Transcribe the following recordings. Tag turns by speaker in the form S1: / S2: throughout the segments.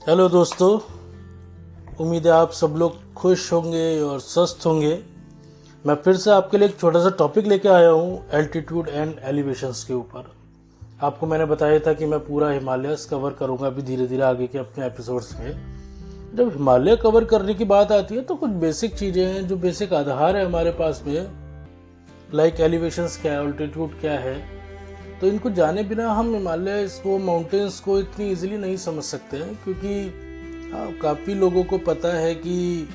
S1: Hello दोस्तों, उम्मीद है आप सब लोग खुश होंगे और स्वस्थ होंगे। मैं फिर से आपके लिए एक छोटा सा टॉपिक लेके आया हूँ एल्टीट्यूड एंड एलिवेशंस के ऊपर। आपको मैंने बताया था कि मैं पूरा हिमालयस कवर करूँगा अभी धीरे धीरे आगे के अपने एपिसोड्स में। जब हिमालय कवर करने की बात आती है तो कुछ बेसिक चीज़ें हैं जो बेसिक आधार है हमारे पास में, लाइक एलिवेशंस क्या है, अल्टीट्यूड क्या है। तो इनको जाने बिना हम हिमालय इसको माउंटेन्स को इतनी इजीली नहीं समझ सकते हैं, क्योंकि काफ़ी लोगों को पता है कि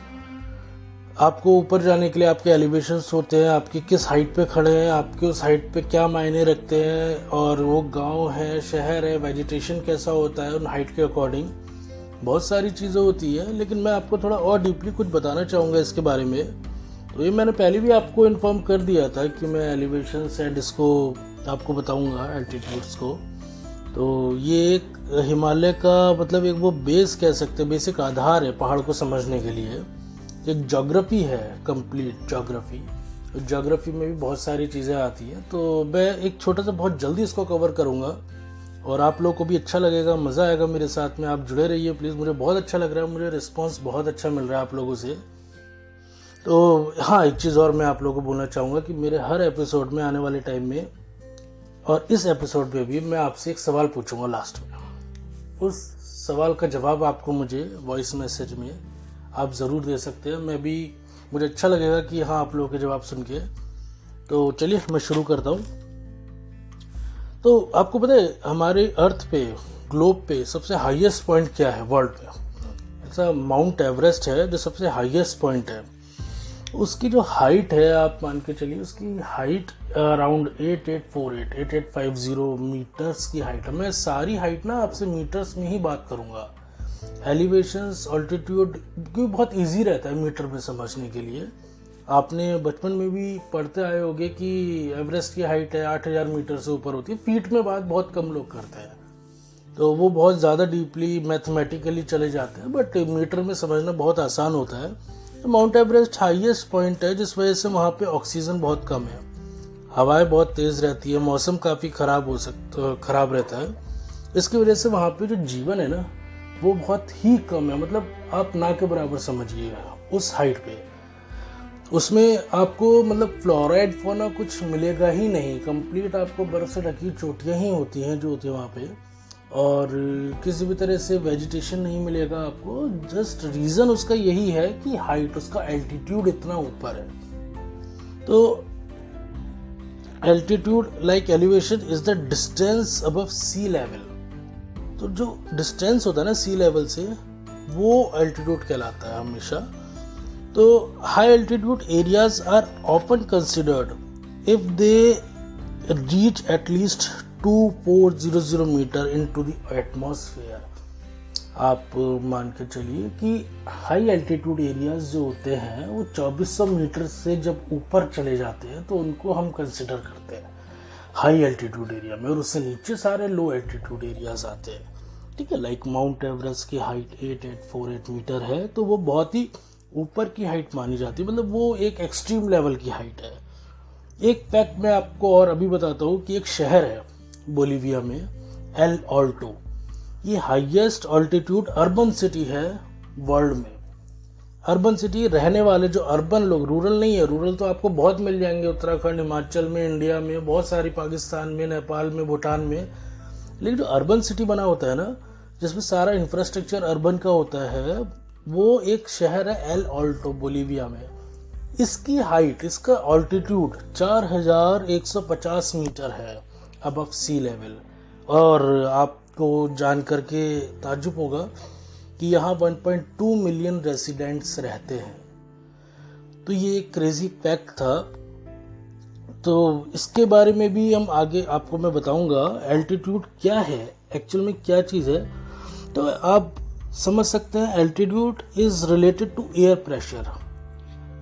S1: आपको ऊपर जाने के लिए आपके एलिवेशंस होते हैं, आपकी किस हाइट पे खड़े हैं, आपके उस हाइट पे क्या मायने रखते हैं, और वो गांव है, शहर है, वेजिटेशन कैसा होता है उन हाइट के अकॉर्डिंग। बहुत सारी चीज़ें होती हैं, लेकिन मैं आपको थोड़ा और डीपली कुछ बताना चाहूँगा इसके बारे में। तो ये मैंने पहले भी आपको इन्फॉर्म कर दिया था कि मैं एलिवेशंस एंड इसको आपको बताऊंगा एल्टीट्यूड्स को। तो ये एक हिमालय का मतलब एक वो बेस कह सकते हैं, बेसिक आधार है पहाड़ को समझने के लिए। एक ज्योग्राफी है, कंप्लीट ज्योग्राफी। ज्योग्राफी में भी बहुत सारी चीज़ें आती हैं, तो मैं एक छोटा सा बहुत जल्दी इसको कवर करूँगा और आप लोगों को भी अच्छा लगेगा, मज़ा आएगा मेरे साथ में। आप जुड़े रहिए प्लीज़, मुझे बहुत अच्छा लग रहा है, मुझे रिस्पॉन्स बहुत अच्छा मिल रहा है आप लोगों से। तो हाँ, एक चीज़ और मैं आप लोगों को बोलना चाहूँगा कि मेरे हर एपिसोड में आने वाले टाइम में और इस एपिसोड में भी मैं आपसे एक सवाल पूछूंगा लास्ट में। उस सवाल का जवाब आपको मुझे वॉइस मैसेज में आप ज़रूर दे सकते हैं। मुझे अच्छा लगेगा कि हाँ, आप लोगों के जवाब सुन के। तो चलिए मैं शुरू करता हूँ। तो आपको पता है हमारे अर्थ पे, ग्लोब पे सबसे हाईएस्ट पॉइंट क्या है वर्ल्ड पे? ऐसा माउंट एवरेस्ट है जो सबसे हाईएस्ट पॉइंट है। उसकी जो हाइट है, आप मान के चलिए उसकी हाइट अराउंड 8850 मीटर्स की हाइट है। मैं सारी हाइट ना आपसे मीटर्स में ही बात करूंगा। एलिवेशंस, ऑल्टीट्यूड क्योंकि बहुत इजी रहता है मीटर में समझने के लिए। आपने बचपन में भी पढ़ते आए होंगे कि एवरेस्ट की हाइट है 8000 मीटर से ऊपर होती है। फीट में बात बहुत कम लोग करते हैं, तो वो बहुत ज़्यादा डीपली मैथमेटिकली चले जाते हैं, बट मीटर में समझना बहुत आसान होता है। तो माउंट एवरेस्ट हाईएस्ट पॉइंट है, जिस वजह से वहाँ पे ऑक्सीजन बहुत कम है, हवाएं बहुत तेज़ रहती है, मौसम काफ़ी खराब रहता है। इसकी वजह से वहाँ पे जो जीवन है ना वो बहुत ही कम है। मतलब आप ना के बराबर समझिए उस हाइट पे। उसमें आपको मतलब फ्लोराइड फौना कुछ मिलेगा ही नहीं। कंप्लीट आपको बर्फ से ढकी चोटियाँ ही होती हैं जो होती है वहाँ पे, और किसी भी तरह से वेजिटेशन नहीं मिलेगा आपको। जस्ट रीज़न उसका यही है कि हाइट, उसका एल्टीट्यूड इतना ऊपर है। तो altitude like elevation is the distance above sea level. तो जो डिस्टेंस होता है ना सी लेवल से, वो एल्टीट्यूड कहलाता है हमेशा। तो high altitude areas are often considered if they reach at least 2400 metre into the atmosphere. आप मान के चलिए कि हाई एल्टीट्यूड एरियाज जो होते हैं वो 2400 मीटर से जब ऊपर चले जाते हैं तो उनको हम कंसिडर करते हैं हाई एल्टीट्यूड एरिया में, और उससे नीचे सारे लो एल्टीट्यूड एरियाज आते हैं। ठीक है, लाइक माउंट एवरेस्ट की हाइट 8848 मीटर है, तो वो बहुत ही ऊपर की हाइट मानी जाती है, मतलब वो एक एक्सट्रीम लेवल की हाइट है। एक फैक्ट मैं आपको और अभी बताता हूँ कि एक शहर है बोलीविया में, एल ऑल्टो। ये हाईएस्ट ऑल्टीट्यूड अर्बन सिटी है वर्ल्ड में। अर्बन सिटी, रहने वाले जो अर्बन लोग, रूरल नहीं है। रूरल तो आपको बहुत मिल जाएंगे उत्तराखंड, हिमाचल में, इंडिया में, बहुत सारी, पाकिस्तान में, नेपाल में, भूटान में। लेकिन जो अर्बन सिटी बना होता है ना, जिसमें सारा इंफ्रास्ट्रक्चर अर्बन का होता है, वो एक शहर है एल ऑल्टो बोलीविया में। इसकी हाइट, इसका ऑल्टीट्यूड 4150 मीटर है अबव सी लेवल। और आपको जान करके ताज्जुब होगा कि यहाँ 1.2 मिलियन रेसिडेंट्स रहते हैं। तो ये एक क्रेजी फैक्ट था। तो इसके बारे में भी हम आगे आपको मैं बताऊंगा एल्टीट्यूड क्या है, एक्चुअल में क्या चीज़ है। तो आप समझ सकते हैं altitude is related to air pressure.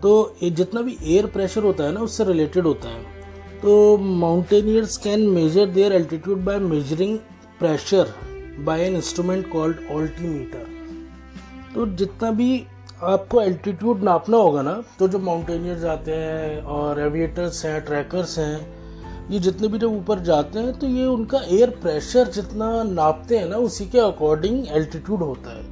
S1: तो ये जितना भी एयर प्रेशर होता है ना उससे रिलेटेड होता है। तो mountaineers can measure their altitude by measuring pressure by an instrument called altimeter. तो जितना भी आपको एल्टीट्यूड नापना होगा ना, तो जो माउंटेनियर्स आते हैं और एविएटर्स हैं, ट्रैकर्स हैं, ये जितने भी जब ऊपर जाते हैं तो ये उनका एयर प्रेशर जितना नापते हैं ना, उसी के अकॉर्डिंग एल्टीट्यूड होता है।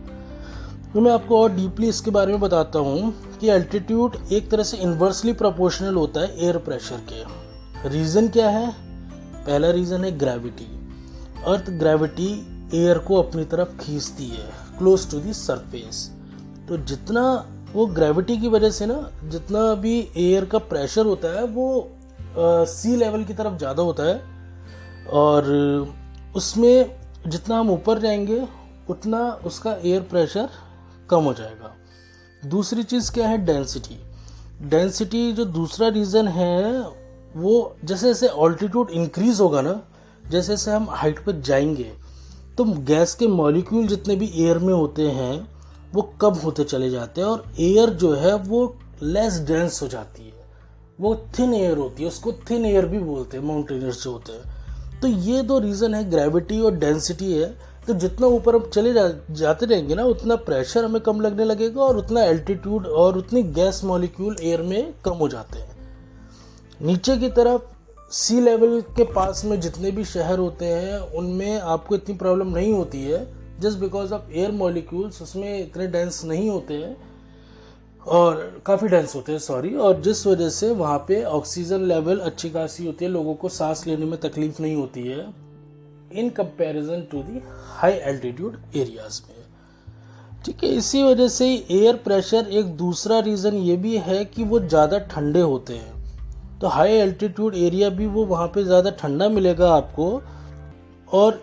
S1: तो मैं आपको और डीपली इसके बारे में बताता हूँ कि एल्टीट्यूड एक तरह से इन्वर्सली प्रोपोर्शनल होता है एयर प्रेशर के। रीज़न क्या है? पहला रीज़न है ग्रेविटी। अर्थ ग्रेविटी एयर को अपनी तरफ खींचती है क्लोज टू द सरफेस। तो जितना वो ग्रेविटी की वजह से ना, जितना भी एयर का प्रेशर होता है वो सी लेवल की तरफ ज़्यादा होता है, और उसमें जितना हम ऊपर जाएंगे उतना उसका एयर प्रेशर कम हो जाएगा। दूसरी चीज़ क्या है? डेंसिटी। डेंसिटी जो दूसरा रीज़न है, वो जैसे जैसे ऑल्टीट्यूड इंक्रीज होगा ना, जैसे जैसे हम हाइट पर जाएंगे, तो गैस के मॉलिक्यूल जितने भी एयर में होते हैं वो कम होते चले जाते हैं, और एयर जो है वो लेस डेंस हो जाती है, वो थिन एयर होती है। उसको थिन एयर भी बोलते हैं माउंटेनियर्स जो होते हैं। तो ये दो रीज़न है, ग्रेविटी और डेंसिटी है। तो जितना ऊपर हम चले जाते रहेंगे ना, उतना प्रेशर हमें कम लगने लगेगा, और उतना एल्टीट्यूड और उतनी गैस मॉलिक्यूल एयर में कम हो जाते हैं। नीचे की तरफ सी लेवल के पास में जितने भी शहर होते हैं उनमें आपको इतनी प्रॉब्लम नहीं होती है, just because of air molecules उसमें इतने डेंस नहीं होते हैं, और काफ़ी डेंस होते हैं सॉरी, और जिस वजह से वहाँ पे ऑक्सीजन लेवल अच्छी खासी होती है, लोगों को सांस लेने में तकलीफ नहीं होती है in comparison to the high altitude areas में। ठीक है, इसी वजह से एयर प्रेशर एक दूसरा रीज़न ये भी है कि वो ज़्यादा ठंडे होते हैं। तो हाई एल्टीट्यूड एरिया भी वो वहाँ पे ज़्यादा ठंडा मिलेगा आपको, और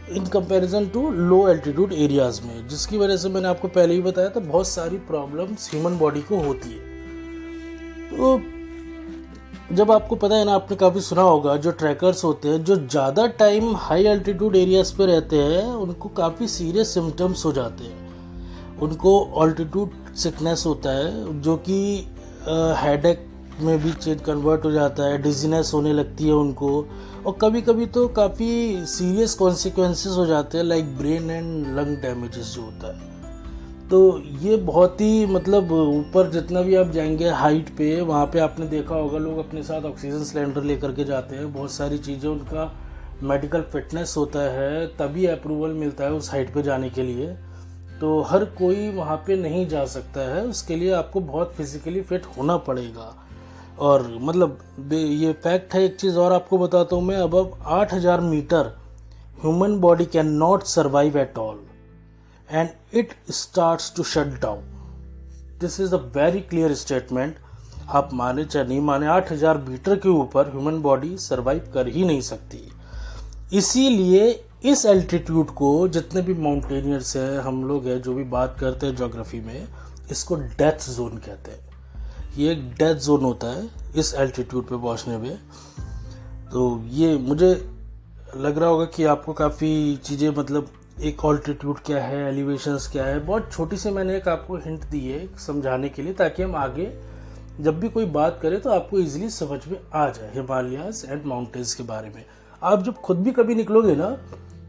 S1: in comparison to low altitude areas में, जिसकी वजह से मैंने आपको पहले ही बताया था बहुत सारी प्रॉब्लम्स ह्यूमन बॉडी को होती है। तो जब आपको पता है ना, आपने काफ़ी सुना होगा, जो ट्रैकर्स होते हैं जो ज़्यादा टाइम हाई एल्टीट्यूड एरियाज पे रहते हैं उनको काफ़ी सीरियस सिम्टम्स हो जाते हैं। उनको ऑल्टीट्यूड सिकनेस होता है, जो कि हेडेक में भी चेंज कन्वर्ट हो जाता है, डिजीनेस होने लगती है उनको, और कभी कभी तो काफ़ी सीरियस कॉन्सिक्वेंसेस हो जाते हैं, like brain and lung damages जो होता है। तो ये बहुत ही मतलब ऊपर जितना भी आप जाएंगे हाइट पे, वहाँ पे आपने देखा होगा लोग अपने साथ ऑक्सीजन सिलेंडर लेकर के जाते हैं, बहुत सारी चीज़ें, उनका मेडिकल फिटनेस होता है, तभी अप्रूवल मिलता है उस हाइट पे जाने के लिए। तो हर कोई वहाँ पे नहीं जा सकता है, उसके लिए आपको बहुत फिजिकली फिट होना पड़ेगा। और मतलब ये फैक्ट है। एक चीज़ और आपको बताता हूँ मैं, अब 8000 metre human body can not survive at all and it starts to shut down. This is a very clear statement. आप माने चाहे नहीं माने, 8000 मीटर के ऊपर ह्यूमन बॉडी सर्वाइव कर ही नहीं सकती। इसीलिए इस एल्टीट्यूड को जितने भी माउंटेनियर्स हैं, हम लोग हैं जो भी बात करते हैं ज्योग्राफी में, इसको डेथ जोन कहते हैं। ये एक डेथ जोन होता है इस एल्टीट्यूड पे पहुंचने में। तो ये मुझे लग रहा होगा कि आपको काफ़ी चीज़ें, मतलब एक ऑल्टीट्यूड क्या है, एलिवेशंस क्या है, बहुत छोटी सी मैंने एक आपको हिंट दी है समझाने के लिए, ताकि हम आगे जब भी कोई बात करें तो आपको इजीली समझ में आ जाए हिमालयाज एंड माउंटेन्स के बारे में। आप जब खुद भी कभी निकलोगे ना,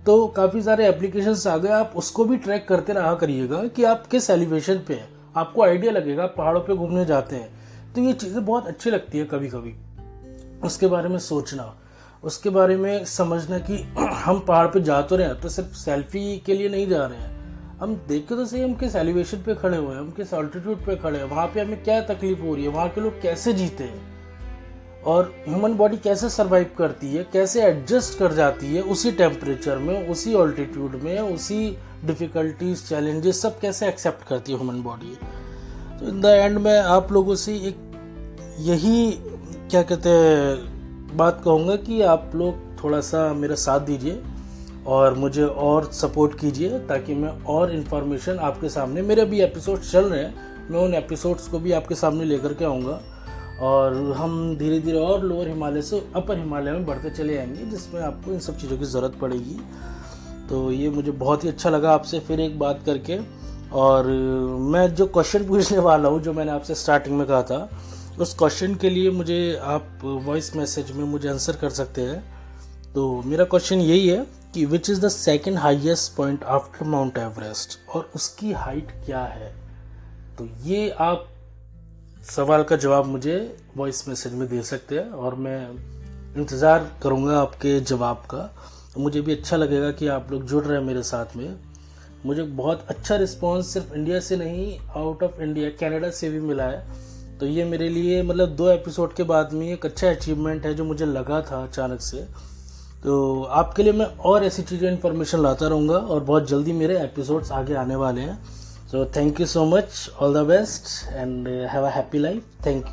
S1: तो काफ़ी सारे एप्लीकेशंस आ गए, आप उसको भी ट्रैक करते रहा करिएगा कि आप किस एलिवेशन पे हैं, आपको आइडिया लगेगा। पहाड़ों पे घूमने जाते हैं तो ये चीज़ें बहुत अच्छी लगती है कभी कभी, उसके बारे में सोचना, उसके बारे में समझना कि हम पहाड़ पे जा तो रहे हैं, तो सिर्फ सेल्फी के लिए नहीं जा रहे हैं, हम देख के तो सही हम किस एलिवेशन पे खड़े हुए हैं, हम किस ऑल्टीट्यूड पे खड़े हैं, वहाँ पे हमें क्या तकलीफ हो रही है, वहाँ के लोग कैसे जीते हैं, और ह्यूमन बॉडी कैसे सर्वाइव करती है, कैसे एडजस्ट कर जाती है उसी टेम्परेचर में, उसी ऑल्टीट्यूड में, उसी डिफ़िकल्टीज, चैलेंजेस सब कैसे एक्सेप्ट करती है ह्यूमन बॉडी। तो इन द एंड मैं आप लोगों से एक यही क्या कहते हैं बात कहूँगा कि आप लोग थोड़ा सा मेरा साथ दीजिए और मुझे और सपोर्ट कीजिए, ताकि मैं और इन्फॉर्मेशन आपके सामने, मेरे भी एपिसोड चल रहे हैं, मैं उन एपिसोड्स को भी आपके सामने लेकर के आऊँगा, और हम धीरे धीरे और लोअर हिमालय से अपर हिमालय में बढ़ते चले आएंगे, जिसमें आपको इन सब चीज़ों की ज़रूरत पड़ेगी। तो ये मुझे बहुत ही अच्छा लगा आपसे फिर एक बात करके। और मैं जो क्वेश्चन पूछने वाला हूँ, जो मैंने आपसे स्टार्टिंग में कहा था, उस क्वेश्चन के लिए मुझे आप वॉइस मैसेज में मुझे आंसर कर सकते हैं। तो मेरा क्वेश्चन यही है कि which is the second highest point after mount Everest, और उसकी हाइट क्या है। तो ये आप सवाल का जवाब मुझे वॉइस मैसेज में दे सकते हैं, और मैं इंतज़ार करूँगा आपके जवाब का। मुझे भी अच्छा लगेगा कि आप लोग जुड़ रहे हैं मेरे साथ में। मुझे बहुत अच्छा रिस्पांस सिर्फ इंडिया से नहीं, आउट ऑफ इंडिया कनाडा से भी मिला है। तो ये मेरे लिए मतलब 2 एपिसोड के बाद में एक अच्छा अचीवमेंट है जो मुझे लगा था अचानक से। तो आपके लिए मैं और ऐसी चीज़ें इन्फॉर्मेशन लाता रहूँगा और बहुत जल्दी मेरे एपिसोड्स आगे आने वाले हैं। So thank you so much, all the best and have a happy life. Thank you.